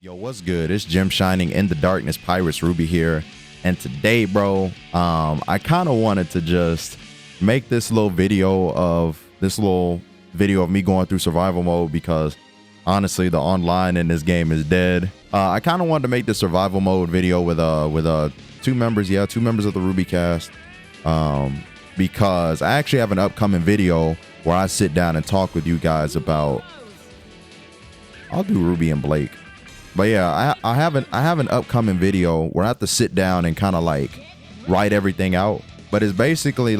Yo, what's good? It's Jim Shining in the Darkness, PyrusRuby here. And today, bro, I kind of wanted to just make this little video of me going through survival mode because honestly, the online in this game is dead. I kind of wanted to make the survival mode video with two members of the RWBY cast, because I actually have an upcoming video where I sit down and talk with you guys about. I'll do Ruby and Blake. But yeah, I have an upcoming video where I have to sit down and kind of like write everything out. But it's basically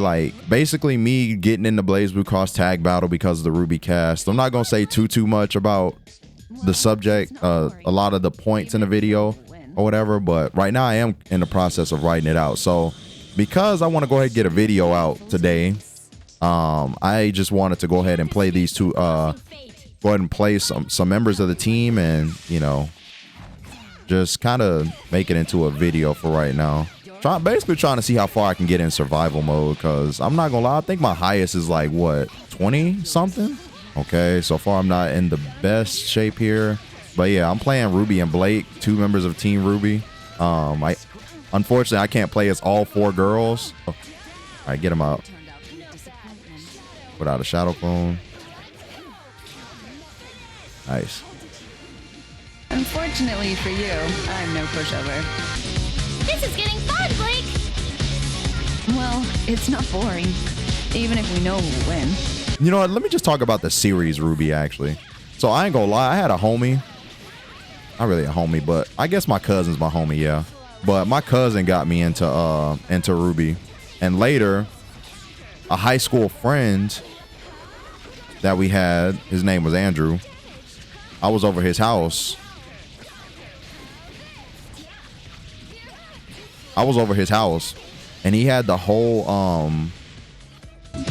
me getting in the Blaze Blue Cross tag battle because of the RWBY cast. I'm not gonna say too much about the subject, a lot of the points in the video or whatever. But right now I am in the process of writing it out. So because I want to go ahead and get a video out today, I just wanted to go ahead and play these two. Go ahead and play some members of the team and, you know, just kind of make it into a video for right now. Basically trying to see how far I can get in survival mode, because I'm not gonna lie, I think my highest is like what, 20 something. Okay, so far I'm not in the best shape here, but yeah, I'm playing Ruby and Blake, two members of Team RWBY. Unfortunately I can't play as all four girls. All right, get them out without a shadow clone. Nice. Unfortunately for you, I'm no pushover. This is getting fun, Blake! Well, it's not boring, even if we know who will win. You know what? Let me just talk about the series RWBY, actually. So I ain't gonna lie, I had a homie. Not really a homie, but I guess my cousin's my homie, yeah. But my cousin got me into RWBY. And later, a high school friend that we had, his name was Andrew. I was over his house. And he had the whole We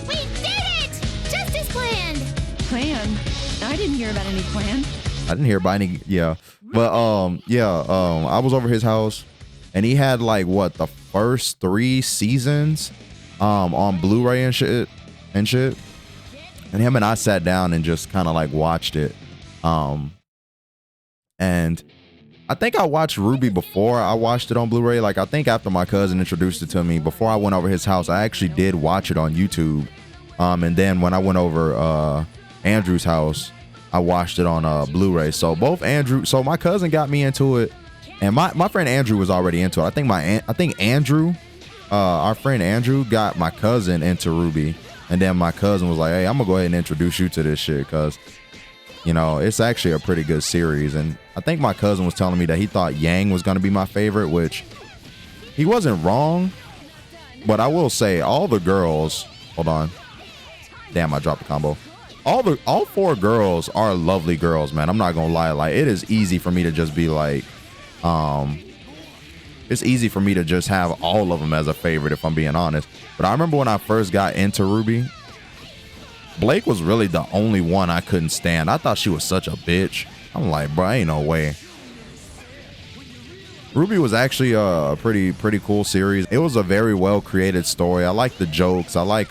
did it! Just as planned! Plan? I didn't hear about any plan. I didn't hear about any, yeah. But I was over his house and he had like what, the first 3 seasons on Blu-ray and shit. And him and I sat down and just kind of like watched it. And I think I watched RWBY before I watched it on Blu-ray. Like, I think after my cousin introduced it to me, before I went over his house, I actually did watch it on YouTube. And then when I went over Andrew's house, I watched it on Blu-ray. So my cousin got me into it, and my friend Andrew was already into it. I think Andrew, our friend Andrew, got my cousin into RWBY, and then my cousin was like, "Hey, I'm gonna go ahead and introduce you to this shit, because, you know, it's actually a pretty good series." And I think my cousin was telling me that he thought Yang was going to be my favorite, which he wasn't wrong. But I will say all the girls, hold on. Damn, I dropped the combo. All 4 girls are lovely girls, man. I'm not going to lie. Like, it is easy for me to just be like, it's easy for me to just have all of them as a favorite, if I'm being honest. But I remember when I first got into RWBY, Blake was really the only one I couldn't stand. I thought she was such a bitch. I'm like, bro, ain't no way. RWBY was actually a pretty cool series. It was a very well created story. I like the jokes. I like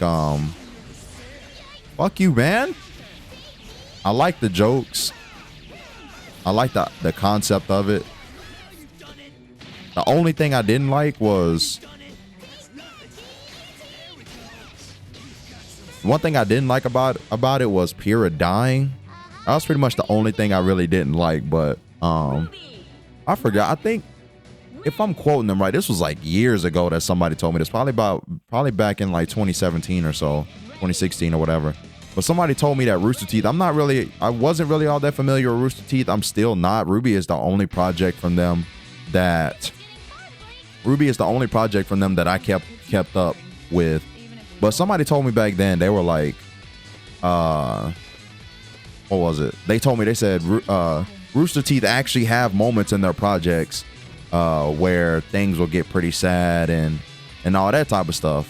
fuck you, man. I like the jokes. I like the concept of it. The only thing I didn't like was, one thing I didn't like about it was Pyra dying. That was pretty much the only thing I really didn't like. But I forgot. I think, if I'm quoting them right, this was like years ago that somebody told me this. Probably back in like 2017 or so, 2016 or whatever. But somebody told me that Rooster Teeth. I wasn't really all that familiar with Rooster Teeth. I'm still not. RWBY is the only project from them that I kept up with. But somebody told me back then, they were like, what was it? They told me, they said Rooster Teeth actually have moments in their projects where things will get pretty sad and all that type of stuff.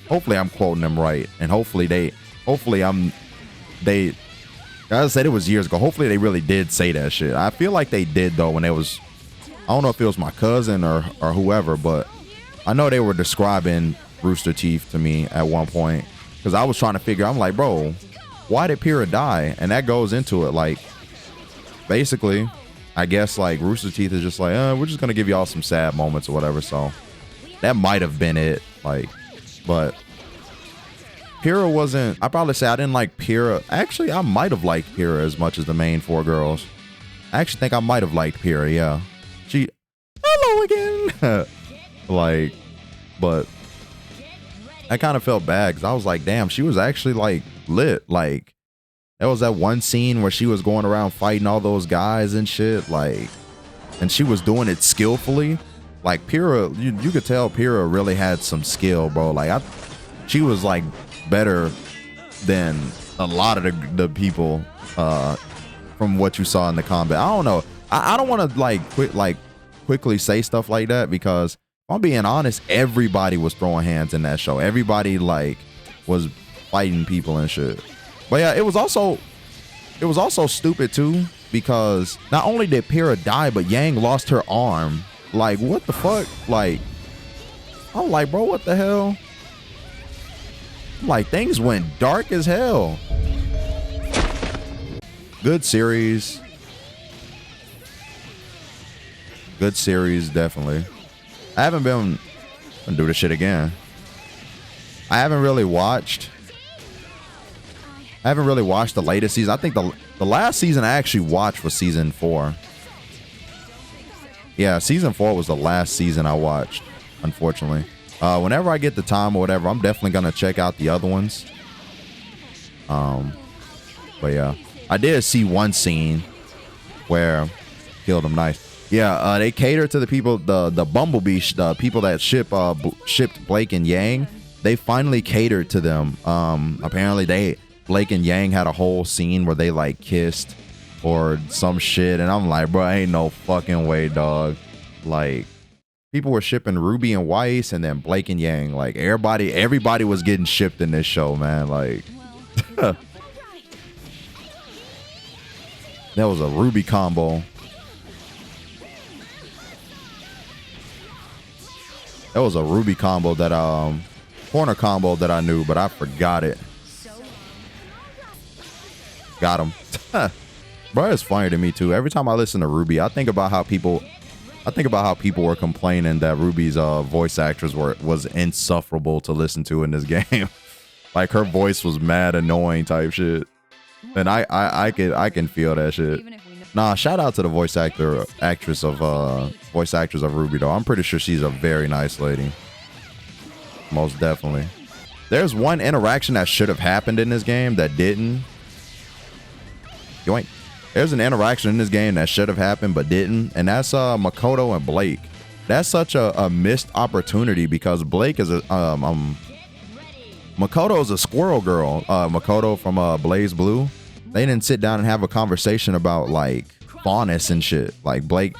Hopefully I'm quoting them right, and as I said, it was years ago. Hopefully they really did say that shit. I feel like they did though, when it was, I don't know if it was my cousin or whoever, but I know they were describing Rooster Teeth to me at one point, because I was trying to figure, I'm like, bro, why did Pyra die? And that goes into it. Like, basically, I guess like Rooster Teeth is just like, we're just gonna give y'all some sad moments or whatever. So that might have been it. Like, but Pyra wasn't. I probably say I didn't like Pyra. Actually, I might have liked Pyra as much as the main 4 girls. I actually think I might have liked Pyra. Yeah, she. Hello again. Like, but I kind of felt bad because I was like, damn, she was actually like lit. Like, there was that one scene where she was going around fighting all those guys and shit. Like, and she was doing it skillfully. Like Pyra, you could tell Pyra really had some skill, bro. Like, she was like better than a lot of the people from what you saw in the combat. I don't know. I don't want to like quickly say stuff like that because if I'm being honest, everybody was throwing hands in that show. Everybody like was fighting people and shit. But yeah, it was also stupid too because not only did Pyra die, but Yang lost her arm. Like, what the fuck? Like, I'm like, bro, what the hell? Like, things went dark as hell. Good series. Good series, definitely. I haven't been gonna do this shit again. I haven't really watched the latest season. I think the last season I actually watched was season 4. Yeah, season 4 was the last season I watched, unfortunately. Whenever I get the time or whatever, I'm definitely gonna check out the other ones. But yeah, I did see one scene where killed him nice. Yeah, they cater to the people, the Bumblebee, the people that shipped Blake and Yang. They finally catered to them. Apparently Blake and Yang had a whole scene where they like kissed or some shit, and I'm like, bro, ain't no fucking way, dog. Like, people were shipping Ruby and Weiss, and then Blake and Yang. Like, everybody was getting shipped in this show, man. Like, that was a Ruby combo. That was a Ruby combo that corner combo that I knew, but I forgot it. Got him. Bro, it's funny to me too. Every time I listen to Ruby, I think about how people were complaining that Ruby's voice actress was insufferable to listen to in this game. Like, her voice was mad annoying type shit. And I can feel that shit. Nah, shout out to the voice actress of Ruby though. I'm pretty sure she's a very nice lady. Most definitely. There's one interaction that should have happened in this game that didn't. Yoink. There's an interaction in this game that should have happened but didn't, and that's Makoto and Blake. That's such a missed opportunity because Blake is Makoto is a squirrel girl. Makoto from Blaze Blue. They didn't sit down and have a conversation about like faunus and shit. Like Blake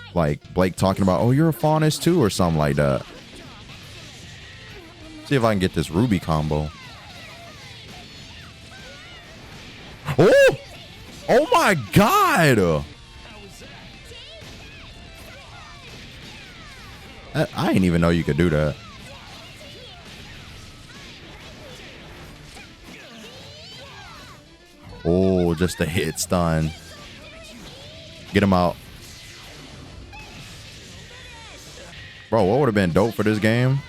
talking about, oh, you're a faunus too, or something like that. See if I can get this Ruby combo. Oh! Oh my god! I didn't even know you could do that. Oh, just a hit stun. Get him out. Bro, what would have been dope for this game?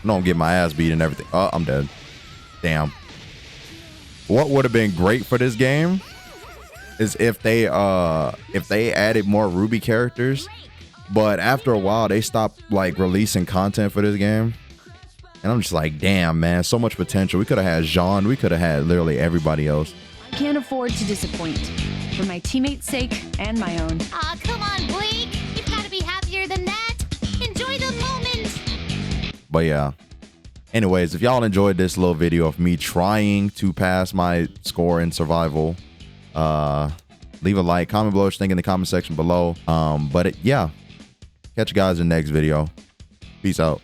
Don't get my ass beat and everything. Oh, I'm dead. Damn. What would have been great for this game is if they added more Ruby characters, but after a while they stopped like releasing content for this game. And I'm just like, damn, man, so much potential. We could have had Jean. We could have had literally everybody else. I can't afford to disappoint. For my teammates' sake and my own. Aw, come on, Blake. You've got to be happier than that. Enjoy the moment. But yeah. Anyways, if y'all enjoyed this little video of me trying to pass my score in survival, leave a like, comment below what you think in the comment section below. Yeah. Catch you guys in the next video. Peace out.